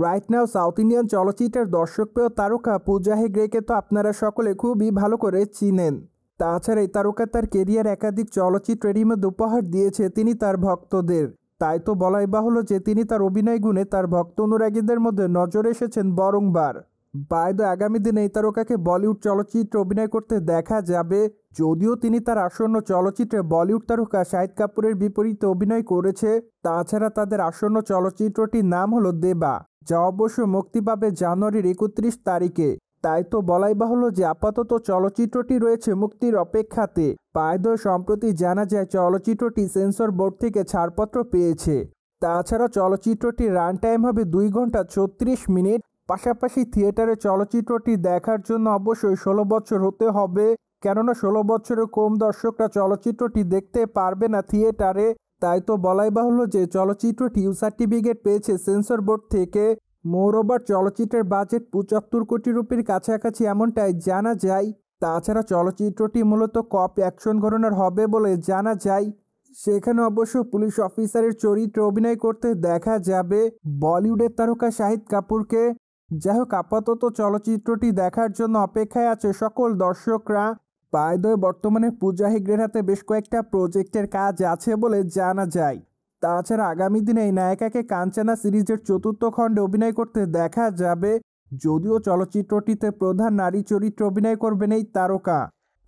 Right now south Indian চলচ্চিত্রের দর্শকপ্রিয় তারকা পূজা হেগড়েকে তো আপনারা সকলে খুবই ভালো করে চিনেন। তাছাড়া এই তারকা তার কেরিয়ার একাধিক চলচ্চিত্রের মধ্যে উপহার দিয়েছে তিনি তার ভক্তদের। তাই তো বলাই বাহুল্য যে তিনি তার অভিনয় গুণে তার ভক্ত অনুরাগীদের মধ্যে নজরে এসেছেন বারংবার। বাইদ আগামী দিনে এই তারকাকে বলিউড চলচ্চিত্রে অভিনয় করতে দেখা যাবে। যদিও তিনি তার আসন্ন চলচ্চিত্রে বলিউড তারকা শাহিদ কাপুরের বিপরীতে অভিনয় করেছে। তাছাড়া তাদের আসন্ন চলচ্চিত্রটির নাম হলো দেবা, যা অবশ্য মুক্তি পাবে জানুয়ারির 31 তারিখে। তাই তো বলাই বাহুল্য যে আপাতত চলচ্চিত্রটি রয়েছে মুক্তির অপেক্ষাতে। পায়দয় সম্প্রতি জানা যায় চলচ্চিত্রটি সেন্সর বোর্ড থেকে ছাড়পত্র পেয়েছে। তাছাড়া চলচ্চিত্রটির রান টাইম হবে 2 ঘন্টা 36 মিনিট। পাশাপাশি থিয়েটারে চলচ্চিত্রটি দেখার জন্য অবশ্যই 16 বছর হতে হবে, কেননা 16 বছরের কম দর্শকরা চলচ্চিত্রটি দেখতে পারবে না থিয়েটারে। তাই তো বলাই বাহুল্য যে চলচ্চিত্রটি ইউ সার্টিফিকেট পেয়েছে সেন্সর বোর্ড থেকে। মোরওভার চলচ্চিত্রের বাজেট 75 কোটি রুপির কাছাকাছি এমনটাই জানা যায়। তাছাড়া চলচ্চিত্রটি মূলত কপ অ্যাকশন ঘরানার হবে বলে জানা যায়। সেখানে অবশ্য পুলিশ অফিসারের চরিত্রে অভিনয় করতে দেখা যাবে বলিউডের তারকা শাহিদ কাপুরকে। যাই হোক, আপাতত চলচ্চিত্রটি দেখার জন্য অপেক্ষায় আছে সকল দর্শকরা। বায়দয় বর্তমানে পূজা হেগড়ের হাতে বেশ কয়েকটা প্রজেক্টের কাজ আছে বলে জানা যায়। তাছাড়া আগামী দিনে এই নায়িকাকে কাঞ্চনা সিরিজের 4র্থ খণ্ডে অভিনয় করতে দেখা যাবে। যদিও চলচ্চিত্রটিতে প্রধান নারী চরিত্রে অভিনয় করবেন এই তারকা।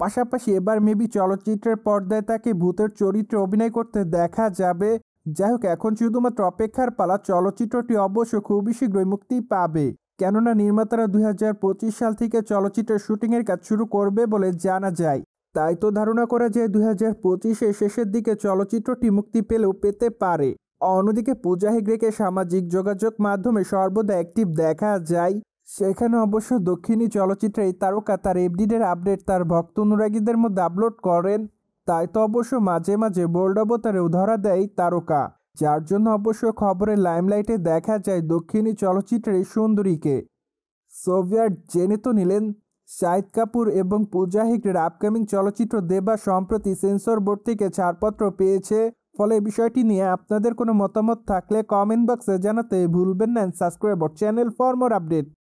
পাশাপাশি এবার মেবি চলচ্চিত্রের পর্দায় তাকে ভূতের চরিত্রে অভিনয় করতে দেখা যাবে। যাই হোক, এখন শুধুমাত্র অপেক্ষার পালা চলচ্চিত্রটি অবশ্য খুবই শীঘ্রই মুক্তি পাবে, কেননা নির্মাতারা 2025 সাল থেকে চলচ্চিত্রের শুটিংয়ের কাজ শুরু করবে বলে জানা যায়। তাই তো ধারণা করা যায় 2025-এর শেষের দিকে চলচ্চিত্রটি মুক্তি পেলেও পেতে পারে। অন্যদিকে পূজা হেগড়েকে সামাজিক যোগাযোগ মাধ্যমে সর্বদা অ্যাক্টিভ দেখা যায়। সেখানে অবশ্য দক্ষিণী চলচ্চিত্রে এই তারকা তার এফডিডের আপডেট তার ভক্ত অনুরাগীদের মধ্যে আপলোড করেন। তাই তো অবশ্য মাঝে মাঝে বোল্ড অবতারেও ধরা দেয় তারকা, যার জন্য অবশ্য খবরের লাইমলাইটে দেখা যায় দক্ষিণী চলচ্চিত্রের এই সুন্দরীকে। সোভিয়েট জেনে তো নিলেন শাহিদ কাপুর এবং পূজা হেগড়ের আপকামিং চলচ্চিত্র দেবা সম্প্রতি সেন্সর বোর্ড থেকে ছাড়পত্র পেয়েছে। ফলে বিষয়টি নিয়ে আপনাদের কোনো মতামত থাকলে কমেন্ট বক্সে জানাতে ভুলবেন না। Subscribe our channel for more update.